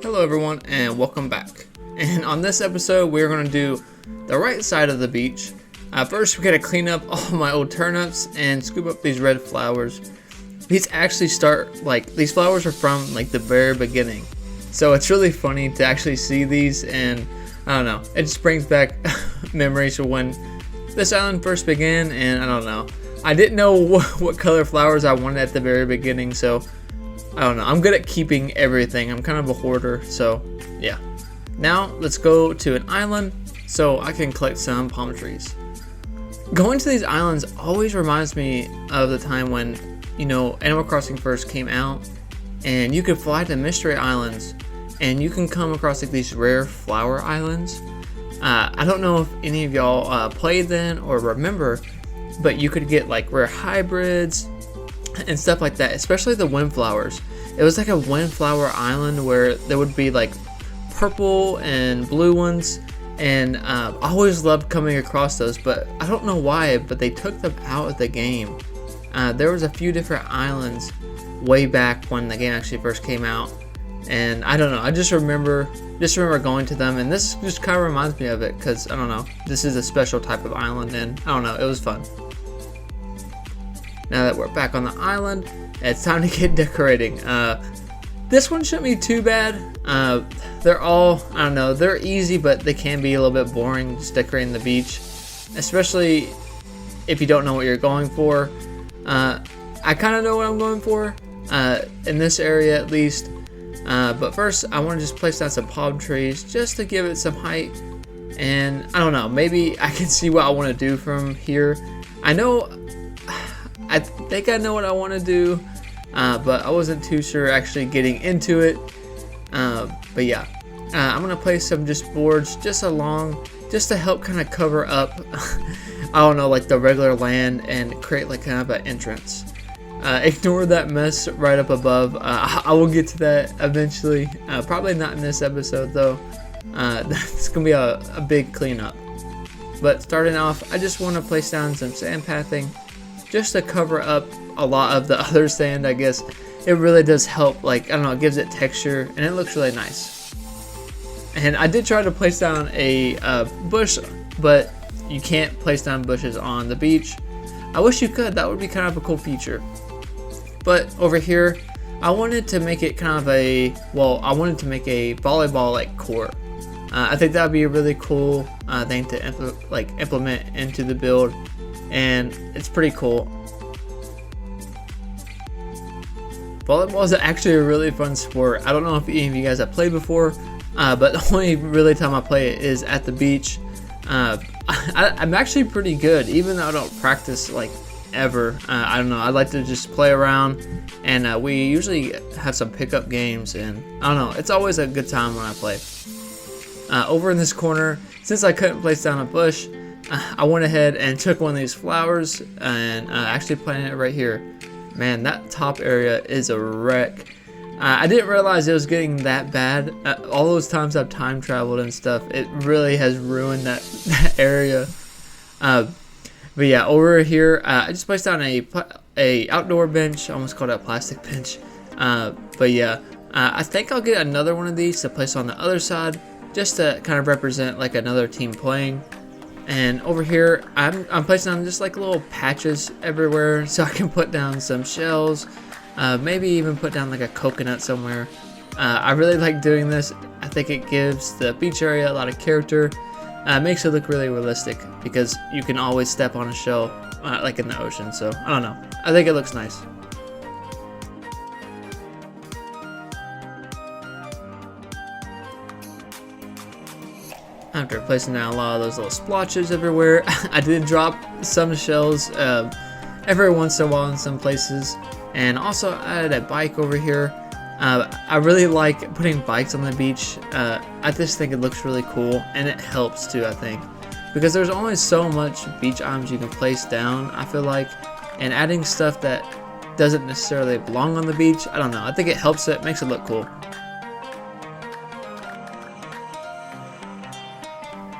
Hello everyone and welcome back. And on this episode we're going to do the right side of the beach. First we got to clean up all my old turnips and scoop up these red flowers. These actually these flowers are from the very beginning. So it's really funny to actually see these, and I don't know, it just brings back memories of when this island first began. And I don't know, I didn't know what color flowers I wanted at the very beginning, so I don't know. I'm good at keeping everything. I'm kind of a hoarder, so yeah. Now let's go to an island so I can collect some palm trees. Going to these islands always reminds me of the time when, Animal Crossing first came out, and you could fly to mystery islands and you can come across these rare flower islands. I don't know if any of y'all played then or remember, but you could get rare hybrids and stuff like that, especially the windflowers. It was like a windflower island where there would be purple and blue ones, and I always loved coming across those, but I don't know why, but they took them out of the game. There was a few different islands way back when the game actually first came out, and I don't know, I just remember going to them, and this just kind of reminds me of it because I don't know, this is a special type of island, and I don't know, it was fun. Now that we're back on the island, it's time to get decorating. This one shouldn't be too bad. They're all, I don't know, they're easy, but they can be a little bit boring just decorating the beach, especially if you don't know what you're going for. I kind of know what I'm going for, in this area at least. But first, I want to just place down some palm trees just to give it some height. And I don't know, maybe I can see what I want to do from here. I think I know what I want to do, but I wasn't too sure actually getting into it. But yeah, I'm gonna place some boards just along, just to help kind of cover up I don't know, the regular land, and create kind of an entrance. Ignore that mess right up above. I will get to that eventually, probably not in this episode though. It's gonna be a big cleanup. But starting off, I just want to place down some sand pathing just to cover up a lot of the other sand. I guess it really does help, I don't know, it gives it texture and it looks really nice. And I did try to place down a bush, but you can't place down bushes on the beach. I wish you could. That would be kind of a cool feature. But over here, I wanted to make it kind of a volleyball court. I think that would be a really cool thing to implement into the build, and it's pretty cool. Volleyball is actually a really fun sport. I don't know if any of you guys have played before, but the only really time I play it is at the beach. I'm actually pretty good, even though I don't practice ever. I don't know, I like to just play around, and we usually have some pickup games, and I don't know, it's always a good time when I play. Over in this corner, since I couldn't place down a bush, I went ahead and took one of these flowers and actually planted it right here. Man, that top area is a wreck. I didn't realize it was getting that bad. All those times I've time traveled and stuff, it really has ruined that area. But yeah, over here, I just placed down a outdoor bench. I almost called it a plastic bench. But yeah, I think I'll get another one of these to place on the other side, just to kind of represent another team playing. And over here, I'm placing down just little patches everywhere, so I can put down some shells. Maybe even put down a coconut somewhere. I really like doing this. I think it gives the beach area a lot of character. Makes it look really realistic because you can always step on a shell in the ocean. So I don't know, I think it looks nice. After placing down a lot of those little splotches everywhere, I did drop some shells every once in a while in some places. And also I added a bike over here. I really like putting bikes on the beach. I just think it looks really cool, and it helps too, I think, because there's only so much beach items you can place down, I feel like, and adding stuff that doesn't necessarily belong on the beach, I don't know, I think it helps it, makes it look cool.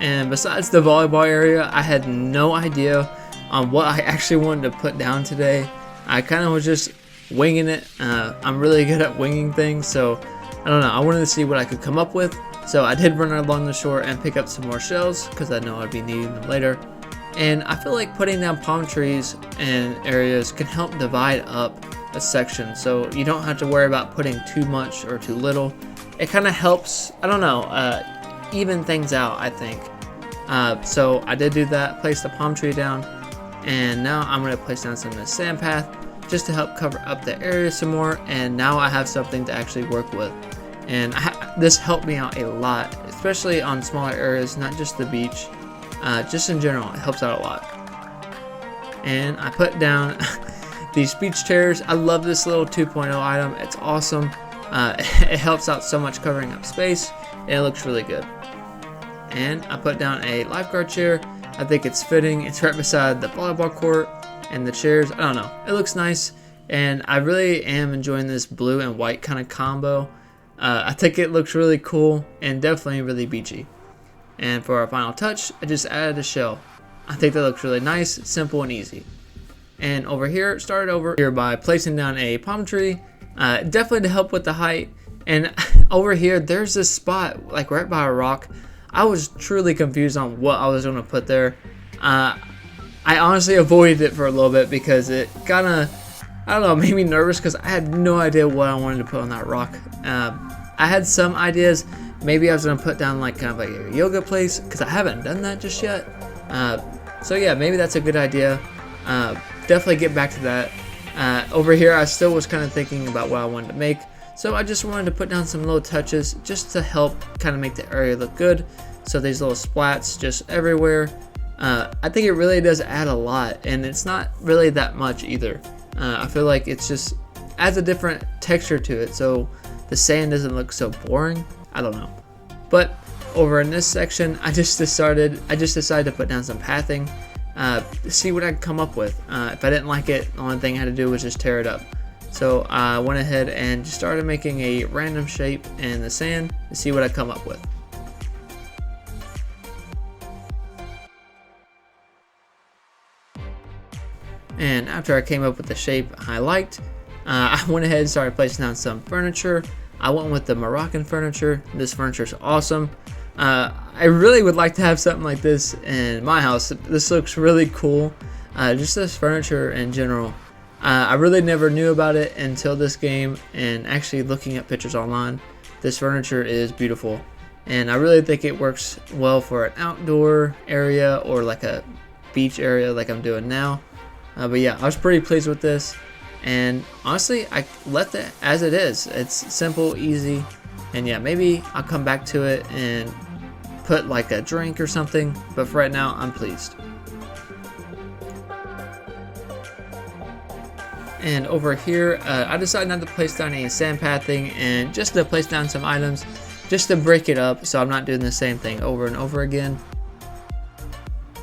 And besides the volleyball area, I had no idea on what I actually wanted to put down today. I kind of was just winging it. I'm really good at winging things, so I don't know. I wanted to see what I could come up with. So I did run along the shore and pick up some more shells because I know I'd be needing them later. And I feel like putting down palm trees in areas can help divide up a section, so you don't have to worry about putting too much or too little. It kind of helps, I don't know, even things out, I think. So I did do that, placed the palm tree down, and now I'm going to place down some of the sand path just to help cover up the area some more, and now I have something to actually work with. And this helped me out a lot, especially on smaller areas, not just the beach, just in general. It helps out a lot. And I put down these beach chairs. I love this little 2.0 item. It's awesome. It helps out so much covering up space, and it looks really good. And I put down a lifeguard chair. I think it's fitting. It's right beside the volleyball court and the chairs. I don't know. It looks nice, and I really am enjoying this blue and white kind of combo. I think it looks really cool and definitely really beachy. And for our final touch, I just added a shell. I think that looks really nice, simple, and easy. And over here, started over here by placing down a palm tree, definitely to help with the height. And over here, there's this spot like right by a rock. I was truly confused on what I was going to put there. I honestly avoided it for a little bit because it kind of, I don't know, made me nervous because I had no idea what I wanted to put on that rock. I had some ideas. Maybe I was going to put down like kind of like a yoga place because I haven't done that just yet. So yeah, maybe that's a good idea. Definitely get back to that. Over here, I still was kind of thinking about what I wanted to make. So I just wanted to put down some little touches just to help kind of make the area look good. So these little splats just everywhere. I think it really does add a lot, and it's not really that much either. I feel like it's just adds a different texture to it, so the sand doesn't look so boring. I don't know. But over in this section, I just decided to put down some pathing, see what I could come up with. If I didn't like it, the only thing I had to do was just tear it up. So I went ahead and just started making a random shape in the sand to see what I come up with. And after I came up with the shape I liked, I went ahead and started placing down some furniture. I went with the Moroccan furniture. This furniture is awesome. I really would like to have something like this in my house. This looks really cool. Just this furniture in general. I really never knew about it until this game, and actually looking at pictures online. This furniture is beautiful, and I really think it works well for an outdoor area or like a beach area like I'm doing now. But yeah, I was pretty pleased with this, and honestly I left it as it is. It's simple, easy, and yeah, maybe I'll come back to it and put like a drink or something, but for right now I'm pleased. And over here, I decided not to place down any sand pathing and just to place down some items just to break it up so I'm not doing the same thing over and over again.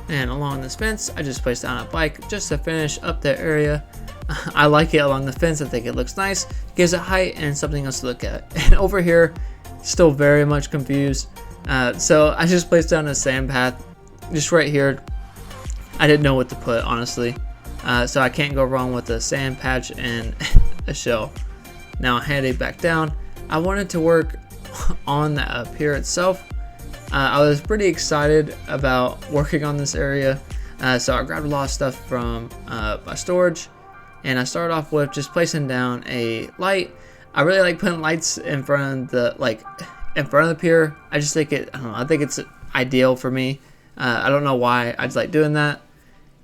And along this fence, I just placed down a bike just to finish up the area. I like it along the fence. I think it looks nice, gives it height and something else to look at. And over here, still very much confused. So I just placed down a sand path just right here. I didn't know what to put, honestly. So I can't go wrong with a sand patch and a shell. Now heading back down, I wanted to work on the pier itself. I was pretty excited about working on this area, so I grabbed a lot of stuff from my storage, and I started off with just placing down a light. I really like putting lights in front of the pier. I just think I think it's ideal for me. I don't know why, I just like doing that.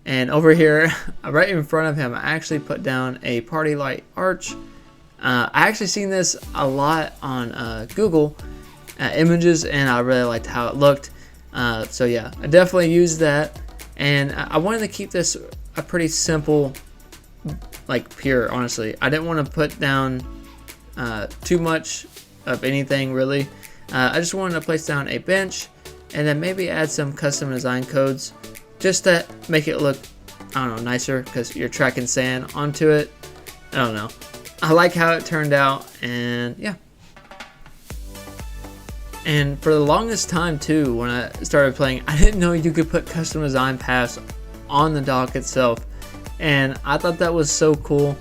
And over here, right in front of him, I actually put down a party light arch. I actually seen this a lot on Google images, and I really liked how it looked. So yeah, I definitely used that. And I wanted to keep this a pretty simple like pier, honestly. I didn't want to put down too much of anything really. I just wanted to place down a bench and then maybe add some custom design codes just to make it look, I don't know, nicer, because you're tracking sand onto it. I don't know. I like how it turned out, and yeah. And for the longest time too, when I started playing, I didn't know you could put custom design paths on the dock itself. and I thought that was so cool.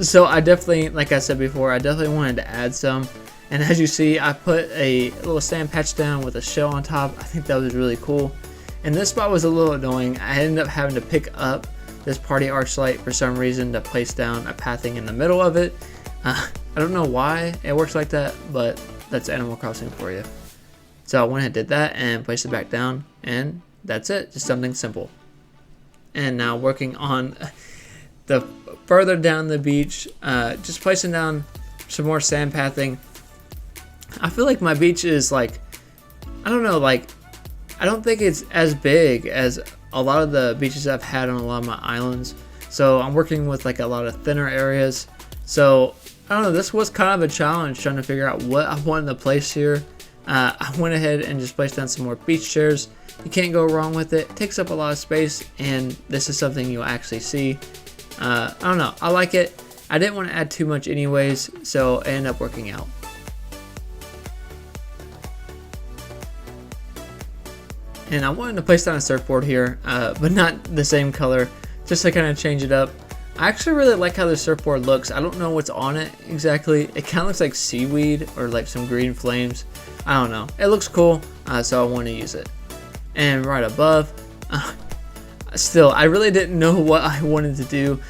So I definitely, like I said before, I definitely wanted to add some. And as you see, I put a little sand patch down with a shell on top. I think that was really cool. And this spot was a little annoying. I ended up having to pick up this party arch light for some reason to place down a pathing in the middle of it. I don't know why it works like that, but that's Animal Crossing for you. So I went ahead and did that and placed it back down, and that's it. Just something simple. And now working on the further down the beach, just placing down some more sand pathing. I feel like my beach is like, I don't know, like, I don't think it's as big as a lot of the beaches I've had on a lot of my islands. So I'm working with like a lot of thinner areas. So I don't know, this was kind of a challenge trying to figure out what I wanted to place here. I went ahead and just placed down some more beach chairs. You can't go wrong with it. It takes up a lot of space, and this is something you'll actually see. I don't know, I like it. I didn't want to add too much anyways, so it ended up working out. And I wanted to place down a surfboard here, but not the same color, just to kind of change it up. I actually really like how the surfboard looks. I don't know what's on it exactly. It kind of looks like seaweed or like some green flames. I don't know. It looks cool, so I want to use it. And right above, still, I really didn't know what I wanted to do.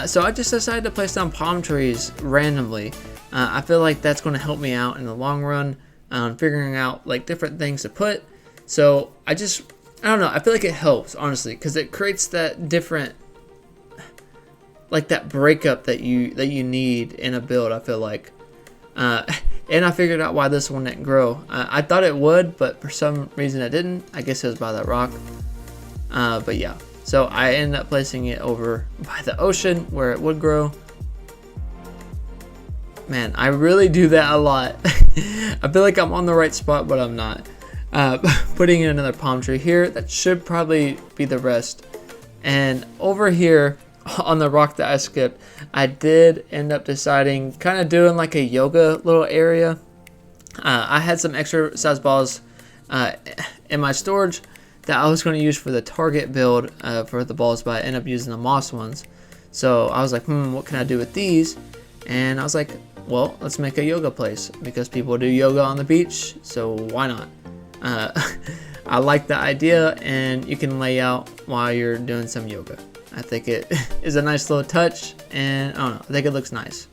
So I just decided to place down palm trees randomly. I feel like that's going to help me out in the long run on figuring out like different things to put. So I don't know, I feel like it helps, honestly, because it creates that different, like that breakup that you need in a build, I feel like. And I figured out why this one didn't grow. I thought it would, but for some reason it didn't. I guess it was by that rock. But yeah, so I ended up placing it over by the ocean where it would grow. Man, I really do that a lot. I feel like I'm on the right spot, but I'm not. Putting in another palm tree here, that should probably be the rest. And over here on the rock that I skipped, I did end up deciding kind of doing like a yoga little area. I had some exercise balls in my storage that I was going to use for the target build for the balls, but I ended up using the moss ones. So I was like, what can I do with these? And I was like, well, let's make a yoga place because people do yoga on the beach, so why not? I like the idea, and you can lay out while you're doing some yoga. I think it is a nice little touch, and I don't know, I think it looks nice.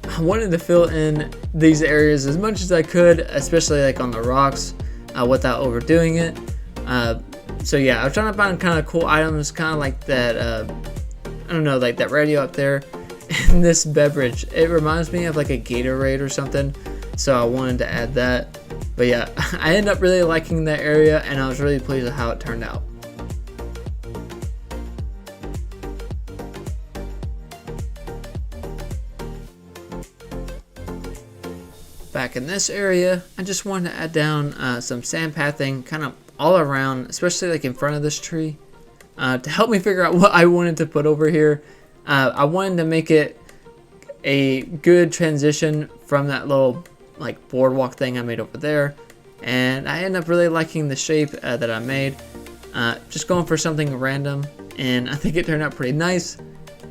I wanted to fill in these areas as much as I could, especially like on the rocks, without overdoing it. So yeah, I was trying to find kind of cool items, kind of like that, I don't know, like that radio up there. And this beverage, it reminds me of like a Gatorade or something, so I wanted to add that. But yeah, I ended up really liking that area, and I was really pleased with how it turned out. Back in this area, I just wanted to add down some sand pathing kind of all around, especially like in front of this tree, to help me figure out what I wanted to put over here. I wanted to make it a good transition from that little like boardwalk thing I made over there, and I ended up really liking the shape that I made. Just going for something random, and I think it turned out pretty nice.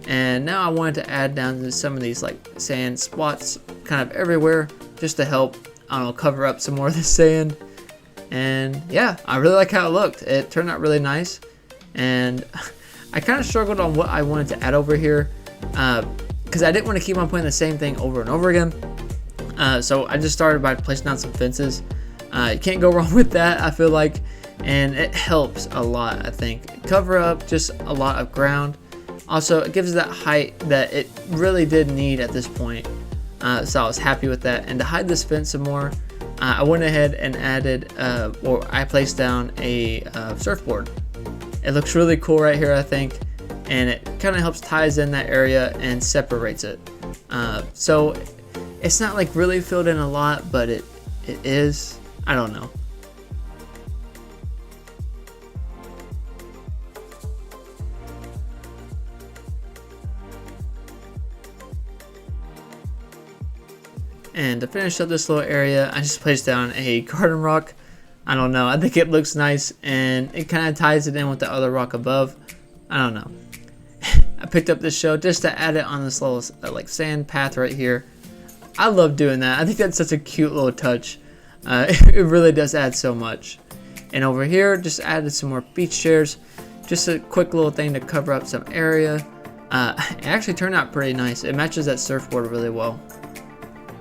And now I wanted to add down some of these like sand spots kind of everywhere, just to help, I don't know, cover up some more of the sand. And yeah, I really like how it looked. It turned out really nice, and I kind of struggled on what I wanted to add over here because I didn't want to keep on putting the same thing over and over again. So I just started by placing down some fences. You can't go wrong with that, I feel like, and it helps a lot, I think. Cover up just a lot of ground. Also, it gives that height that it really did need at this point. So I was happy with that. And to hide this fence some more, I went ahead and added, or I placed down a surfboard. It looks really cool right here, I think, and it kind of helps ties in that area and separates it. So it's not like really filled in a lot, but it is. I don't know. And to finish up this little area, I just placed down a garden rock. I don't know. I think it looks nice, and it kind of ties it in with the other rock above. I don't know. I picked up this shell just to add it on this little like sand path right here. I love doing that. I think that's such a cute little touch. It really does add so much. And over here, just added some more beach chairs. Just a quick little thing to cover up some area. It actually turned out pretty nice. It matches that surfboard really well.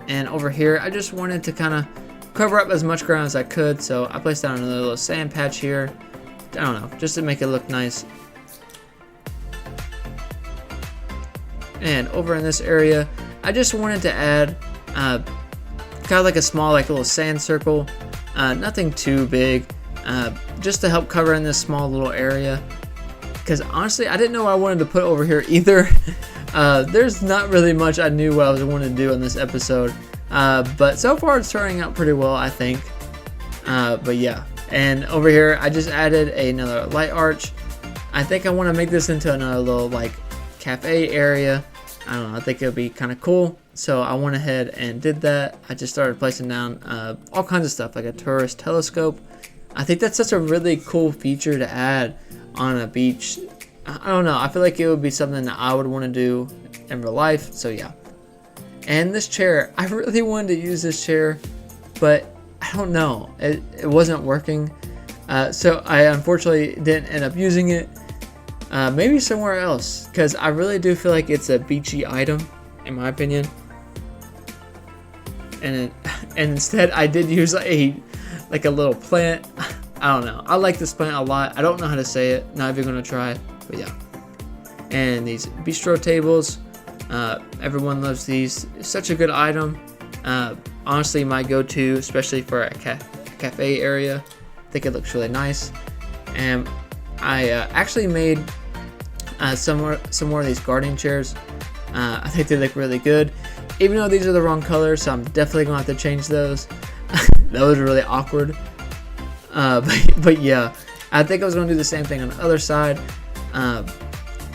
And over here, I just wanted to kind of cover up as much ground as I could. So I placed down another little sand patch here. I don't know, just to make it look nice. And over in this area, I just wanted to add kind of like a small like little sand circle. Nothing too big. Just to help cover in this small little area, because honestly I didn't know what I wanted to put over here either. There's not really much I knew what I was wanting to do in this episode, but so far it's turning out pretty well, I think. But yeah, and over here I just added another light arch. I think I want to make this into another little like cafe area. I don't know, I think it'll be kind of cool, so I went ahead and did that. I just started placing down all kinds of stuff like a tourist telescope. I think that's such a really cool feature to add on a beach. I don't know, I feel like it would be something that I would want to do in real life, so yeah. And this chair, I really wanted to use this chair, but I don't know, it wasn't working. So I unfortunately didn't end up using it. Maybe somewhere else, because I really do feel like it's a beachy item, in my opinion. And instead I did use like a little plant. I don't know. I like this plant a lot. I don't know how to say it. Not even gonna try, but yeah. And these bistro tables, everyone loves these. It's such a good item. Honestly, my go-to, especially for a cafe area. I think it looks really nice. And I actually made some more of these gardening chairs. I think they look really good. Even though these are the wrong color, so I'm definitely gonna have to change those. That was really awkward. But yeah, I think I was gonna do the same thing on the other side,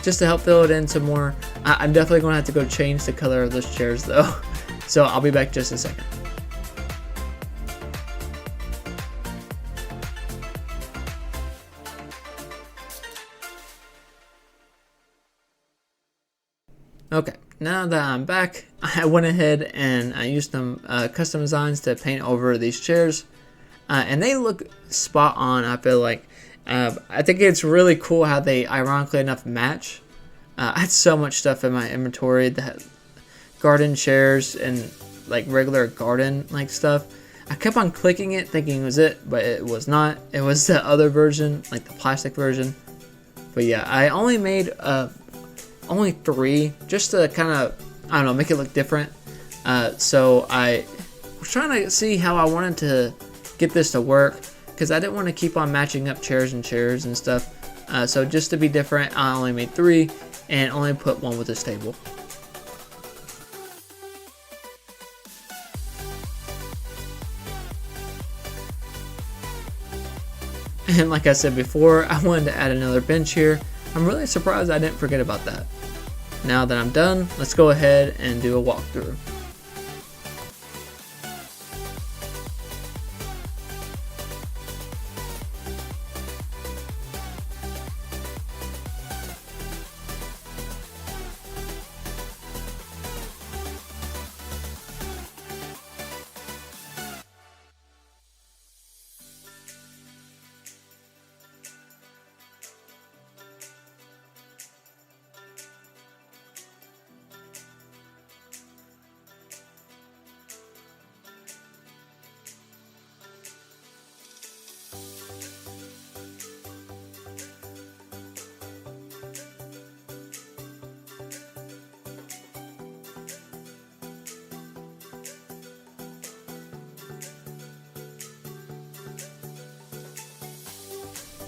just to help fill it in some more. I'm definitely gonna have to go change the color of those chairs though. So I'll be back just a second. Okay, now that I'm back, I went ahead and I used some custom designs to paint over these chairs, and they look spot on. I feel like I think it's really cool how they ironically enough match. I had so much stuff in my inventory, that garden chairs and like regular garden like stuff. I kept on clicking it thinking it was it, but it was not. It was the other version, like the plastic version. But yeah, I only made only 3, just to kind of, I don't know, make it look different. So I was trying to see how I wanted to get this to work, because I didn't want to keep on matching up chairs and stuff. So just to be different, I only made 3 and only put 1 with this table. And like I said before, I wanted to add another bench here. I'm really surprised I didn't forget about that. Now that I'm done, let's go ahead and do a walkthrough.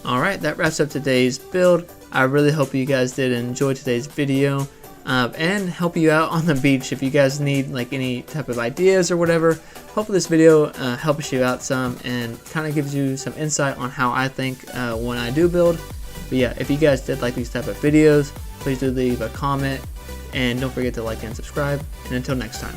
Alright, that wraps up today's build. I really hope you guys did enjoy today's video and help you out on the beach. If you guys need like any type of ideas or whatever, hopefully this video helps you out some and kind of gives you some insight on how I think when I do build. But yeah, if you guys did like these type of videos, please do leave a comment and don't forget to like and subscribe. And until next time.